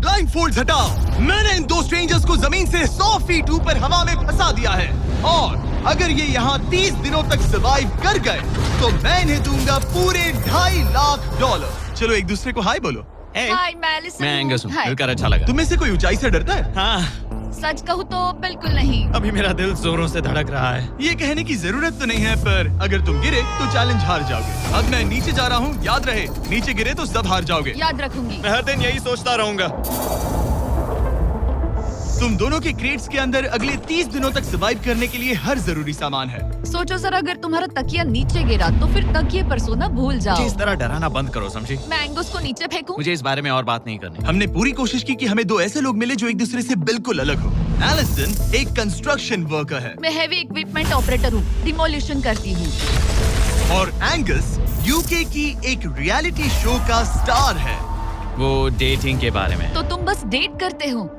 ब्लाइंडफोल्ड्स हटाओ। मैंने इन दो स्ट्रेंजर्स को जमीन से 100 फीट ऊपर हवा में फंसा दिया है और अगर ये यहाँ 30 दिनों तक सर्वाइव कर गए तो मैं इन्हें दूंगा पूरे $2.5 लाख। चलो एक दूसरे को हाय बोलो। हाय, मैं एलिसन मैं हूँ। एंगस हूँ। हाय। मिलकर अच्छा लगा। तुम में से कोई ऊंचाई से डरता है? हाँ, सच कहूँ तो बिल्कुल नहीं। अभी मेरा दिल जोरों से धड़क रहा है। ये कहने की जरूरत तो नहीं है, पर अगर तुम गिरे तो चैलेंज हार जाओगे। अब मैं नीचे जा रहा हूँ, याद रहे नीचे गिरे तो सब हार जाओगे। याद रखूंगी। मैं हर दिन यही सोचता रहूंगा। तुम दोनों के क्रेट्स के अंदर अगले 30 दिनों तक सर्वाइव करने के लिए हर जरूरी सामान है। सोचो सर, अगर तुम्हारा तकिया नीचे गिरा तो फिर तकिए पर सोना भूल मुझे जाओ। इस तरह डराना बंद करो, समझी? मैं एंगस को नीचे फेंकूं? मुझे इस बारे में और बात नहीं करनी। हमने पूरी कोशिश की कि हमें दो ऐसे लोग मिले जो एक दूसरे से बिल्कुल अलग हो। एलिसन एक कंस्ट्रक्शन वर्कर है मैं हेवी इक्विपमेंट ऑपरेटर हूँ, डिमोलिशन करती हूँ। और एंगस यूके की एक रियलिटी शो का स्टार है। वो डेटिंग के बारे में। तो तुम बस डेट करते हो?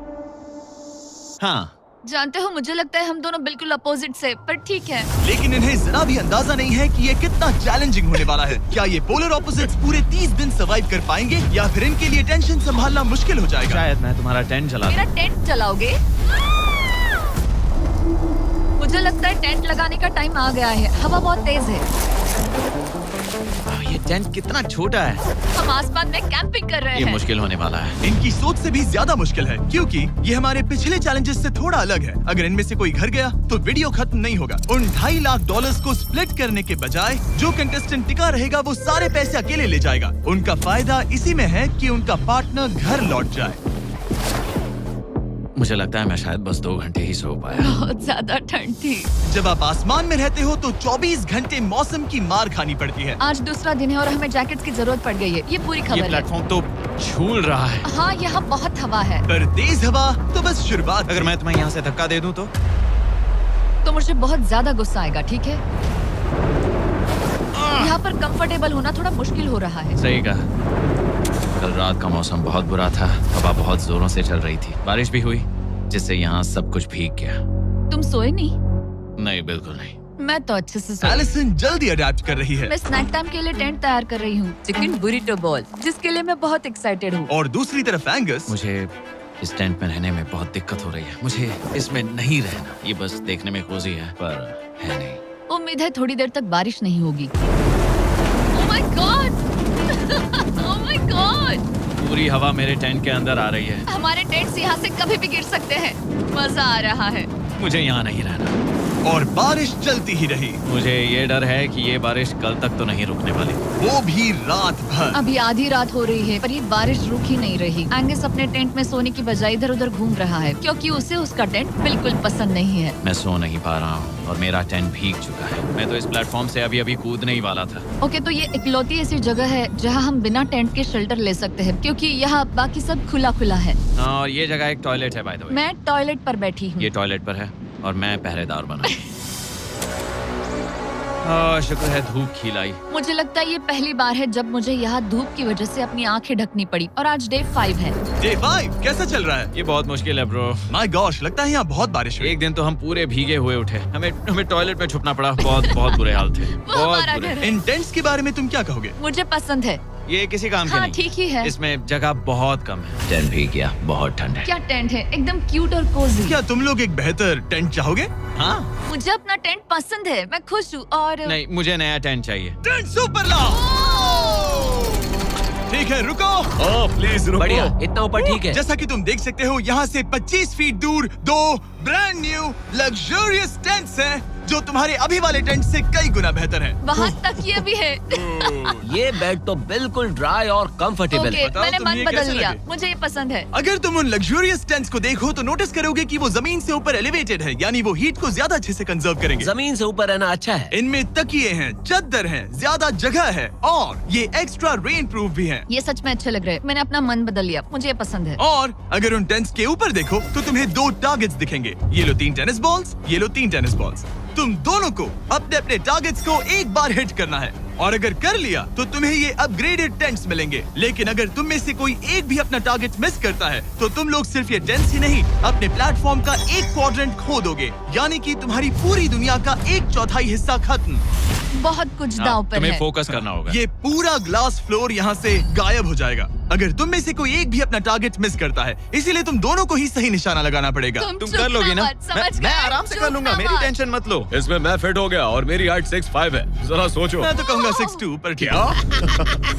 हाँ, जानते हो, मुझे लगता है हम दोनों बिल्कुल अपोजिट से, पर ठीक है। लेकिन इन्हें जरा भी अंदाजा नहीं है कि ये कितना चैलेंजिंग होने वाला है। क्या ये पोलर ऑपोजिट्स पूरे 30 दिन सर्वाइव कर पाएंगे या फिर इनके लिए टेंशन संभालना मुश्किल हो जाएगा? शायद मैं तुम्हारा टेंट चला दूं। मेरा टेंट चलाओगे? मुझे लगता है टेंट लगाने का टाइम आ गया है। हवा बहुत तेज है। ये टेंट कितना छोटा है। हम आसमान में कैंपिंग कर रहे ये हैं। मुश्किल होने वाला है। इनकी सोच से भी ज्यादा मुश्किल है, क्योंकि ये हमारे पिछले चैलेंजेस से थोड़ा अलग है। अगर इनमें से कोई घर गया तो वीडियो खत्म नहीं होगा। उन $2.5 लाख को स्प्लिट करने के बजाय जो कंटेस्टेंट टिका रहेगा वो सारे पैसे अकेले ले जाएगा। उनका फायदा इसी में है कि उनका पार्टनर घर लौट जाए। मुझे लगता है मैं शायद बस 2 घंटे ही सो पाया। बहुत ज्यादा ठंड थी। जब आप आसमान में रहते हो तो 24 घंटे मौसम की मार खानी पड़ती है। आज दूसरा दिन है और हमें जैकेट्स की जरूरत पड़ गई है। ये पूरी ये खबर है। प्लेटफॉर्म तो झूल रहा है। हाँ, यहाँ बहुत हवा है। पर तेज हवा तो बस शुरुआत। अगर मैं तुम्हें यहाँ से धक्का दे दूं तो मुझे बहुत ज्यादा गुस्सा आएगा, ठीक है? यहाँ पर कंफर्टेबल होना थोड़ा मुश्किल हो रहा है। सही कहा। कल रात का मौसम बहुत बुरा था। हवा बहुत जोरों से चल रही थी। बारिश भी हुई, जिससे यहाँ सब कुछ भीग गया। तुम सोए नहीं? नहीं, बिल्कुल नहीं। मैं तो अच्छे से सोई। एलिसन जल्दी अडेप्ट कर रही है। मैं स्नैक टाइम के लिए टेंट तैयार कर रही हूँ, चिकन बुरिटो बॉल, जिसके लिए मैं बहुत एक्साइटेड हूँ। और दूसरी तरफ एंगस। मुझे इस टेंट में रहने में बहुत दिक्कत हो रही है। मुझे इसमें नहीं रहना। ये बस देखने में कोजी है, पर है नहीं। उम्मीद है थोड़ी देर तक बारिश नहीं होगी। Oh my God! Oh my God! पूरी हवा मेरे टेंट के अंदर आ रही है। हमारे टेंट्स यहाँ से कभी भी गिर सकते हैं। मजा आ रहा है। मुझे यहाँ नहीं रहना। और बारिश चलती ही रही। मुझे ये डर है कि ये बारिश कल तक तो नहीं रुकने वाली। वो भी रात भर। अभी आधी रात हो रही है, पर ये बारिश रुक ही नहीं रही। एंगस अपने टेंट में सोने की बजाय इधर उधर घूम रहा है, क्योंकि उसे उसका टेंट बिल्कुल पसंद नहीं है। मैं सो नहीं पा रहा हूँ और मेरा टेंट भीग चुका है। मैं तो इस प्लेटफॉर्म से अभी कूदने ही वाला था। ओके, तो ये इकलौती ऐसी जगह है जहाँ हम बिना टेंट के शेल्टर ले सकते हैं, क्योंकि यहाँ बाकी सब खुला खुला है। और ये जगह एक टॉयलेट है, बाय द वे। मैं टॉयलेट पर बैठी हूँ। ये टॉयलेट पर है और मैं पहरेदार बना। शुक्र है धूप खिलाई। मुझे लगता है ये पहली बार है जब मुझे यहाँ धूप की वजह से अपनी आंखें ढकनी पड़ी। और आज डे 5 है। डे 5 कैसा चल रहा है? ये बहुत मुश्किल है ब्रो। माय गॉश, लगता है यहाँ बहुत बारिश हुई। एक दिन तो हम पूरे भीगे हुए उठे। हमें टॉयलेट में छुपना पड़ा। बहुत बुरे हाल थे। वो बहुत हमारा बुरे। घर है। इन टेंट्स के बारे में तुम क्या कहोगे? मुझे पसंद है। ये किसी काम के हाँ, नहीं। ठीक ही है। इसमें जगह बहुत कम है। टेंट भीग गया, बहुत ठंड है। क्या टेंट है, एकदम क्यूट और कोजी। क्या तुम लोग एक बेहतर टेंट चाहोगे? हाँ? मुझे अपना टेंट पसंद है, मैं खुश हूँ। और नहीं, मुझे नया टेंट चाहिए। टेंट सुपर लाओ। ठीक है, रुको। प्लीज रुको। बढ़िया, इतना ऊपर ठीक है। जैसा कि तुम देख सकते हो, यहाँ से 25 फीट दूर 2 ब्रांड न्यू लग्जरियस टेंट्स हैं, जो तुम्हारे अभी वाले टेंट से कई गुना बेहतर हैं। वहाँ तकिया भी है। ये बेड तो बिल्कुल ड्राई और कंफर्टेबल ओके, है। बताओ मैंने तुम मन ये बदल कैसे लिया। लगे? मुझे ये पसंद है। अगर तुम उन लग्जरियस टेंट्स को देखो तो नोटिस करोगे कि वो जमीन से ऊपर एलिवेटेड है, यानी वो हीट को ज्यादा अच्छे से कंजर्व करेंगे। जमीन से ऊपर रहना अच्छा है। इनमें तकिए हैं, चद्दर हैं, ज्यादा जगह है और ये एक्स्ट्रा रेन प्रूफ भी हैं। ये सच में अच्छे लग रहे हैं। मैंने अपना मन बदल लिया, मुझे ये पसंद है। और अगर उन टेंट्स के ऊपर देखो तो तुम्हें 2 टारगेट्स दिखेंगे। ये लो 3 टेनिस बॉल्स, ये लो 3 टेनिस बॉल्स। तुम दोनों को अपने अपने टारगेट्स को एक बार हिट करना है, और अगर कर लिया तो तुम्हें ये अपग्रेडेड टेंट्स मिलेंगे। लेकिन अगर तुम में से कोई एक भी अपना टारगेट मिस करता है तो तुम लोग सिर्फ ये टेंट्स ही नहीं, अपने प्लेटफॉर्म का एक क्वाड्रेंट खो दोगे, यानी कि तुम्हारी पूरी दुनिया का 1/4 हिस्सा खत्म। बहुत कुछ दांव पर तुम्हें है। फोकस करना होगा। ये पूरा ग्लास फ्लोर यहाँ से गायब हो जाएगा। अगर तुम में से कोई एक भी अपना टारगेट मिस करता है, इसीलिए तुम दोनों को ही सही निशाना लगाना पड़ेगा। तुम कर लोगी ना? मैं आराम से कर लूंगा, मेरी टेंशन मत लो। इसमें मैं फिट हो गया और मेरी हाइट 6'5" है। जरा सोचो। मैं तो कहूँगा 6'2", पर क्या?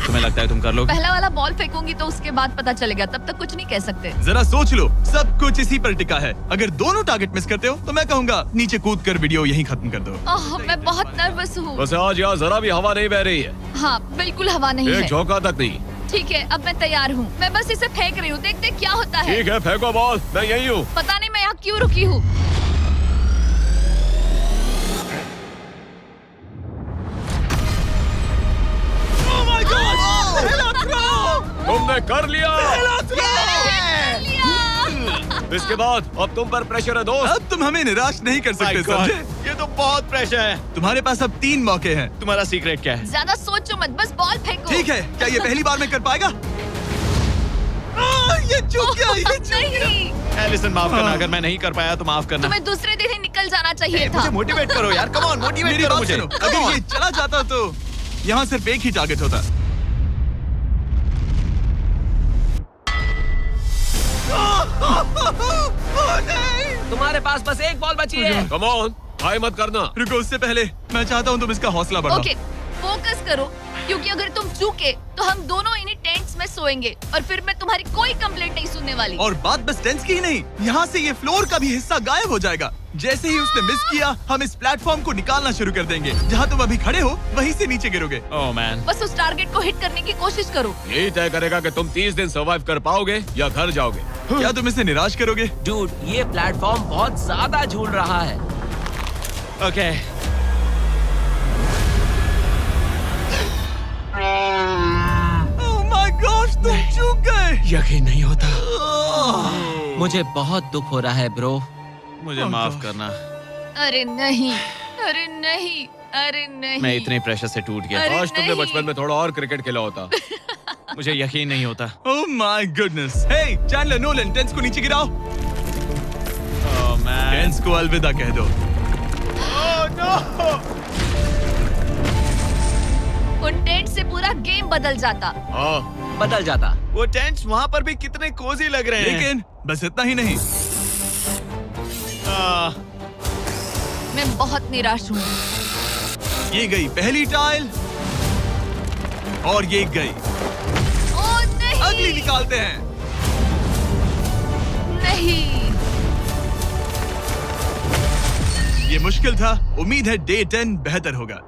तुम्हें लगता है तुम कर लोगे? पहला वाला बॉल फेंकूंगी तो उसके बाद पता चलेगा, तब तक कुछ नहीं कह सकते। जरा सोच लो, सब कुछ इसी पर टिका है। अगर दोनों टारगेट मिस करते हो तो मैं कहूँगा नीचे कूद कर वीडियो यहीं खत्म कर दो। ओह, मैं बहुत नर्वस हूँ। बस आज यहाँ जरा भी हवा नहीं बह रही है, हाँ, बिल्कुल हवा नहीं एक है। झोंका तक नहीं। ठीक है, अब मैं तैयार हूँ। मैं बस इसे फेंक रही हूँ, देखते क्या होता है। ठीक है, फेंको बॉल, मैं यही हूँ। पता नहीं मैं यहाँ क्यों रुकी हूँ। तुमने कर लिया। इसके बाद अब तुम पर प्रेशर है दोस्त। अब तुम हमें निराश नहीं कर सकते, समझे? ये तो बहुत प्रेशर है। तुम्हारे पास अब 3 मौके हैं। तुम्हारा सीक्रेट क्या है? ज्यादा सोचो मत, बस बॉल फेंको। ठीक है, क्या ये पहली बार में कर पाएगा? ये चूक गया, ये चूक गया। नहीं, एलिसन माफ करना, अगर मैं नहीं कर पाया तो माफ करना। तुम्हें दूसरे दिन ही निकल जाना चाहिए था। मुझे मोटिवेट करो यार, कम ऑन, मोटिवेट मेरी करो बात मुझे। सुनो, अगर ये चला जाता तो यहाँ सिर्फ एक ही टारगेट होता। तुम्हारे पास बस एक बॉल बची है। कम ऑन, हाय मत करना। रुको, उससे पहले मैं चाहता हूँ तुम इसका हौसला बढ़ाओ। ओके, फोकस करो, क्योंकि अगर तुम चूके तो हम दोनों इन्हीं टेंट्स में सोएंगे और फिर मैं तुम्हारी कोई कंप्लेंट नहीं सुनने वाली। और बात बस टेंस की ही नहीं, यहाँ से ये फ्लोर का भी हिस्सा गायब हो जाएगा। जैसे ही उसने मिस किया, हम इस प्लेटफॉर्म को निकालना शुरू कर देंगे। जहाँ तुम अभी खड़े हो, वहीं से नीचे गिरोगे। ओह मैन, बस उस टारगेट को हिट करने की कोशिश करो। यही तय करेगा कि तुम 30 दिन सर्वाइव कर पाओगे या घर जाओगे। क्या तुम इसे निराश करोगे? डूड, ये प्लेटफॉर्म बहुत ज्यादा झूल रहा है। ओके। ओह माय गॉड, तुम चूक गए। यकीन नहीं होता। मुझे बहुत दुख हो रहा है ब्रो। मुझे Oh माफ God. करना, अरे नहीं, अरे नहीं, अरे नहीं। मैं इतने प्रेशर से टूट गया। अरे आज तुमने नहीं। बचपन में थोड़ा और क्रिकेट खेला होता। मुझे यकीन नहीं होता। Oh my goodness. Hey Chandler, Nolan, टेंस को नीचे गिराओ। ओह मैन, टेंस को अलविदा कह दो। उन टेंट से पूरा गेम बदल जाता। हाँ, बदल जाता। वो टेंट्स वहाँ पर भी कितने कोजी लग रहे हैं। लेकिन बस इतना ही नहीं, मैं बहुत निराश हूँ। ये गई पहली टाइल और ये गई ओह नहीं, अगली। निकालते हैं। नहीं। ये मुश्किल था, उम्मीद है डे 10 बेहतर होगा।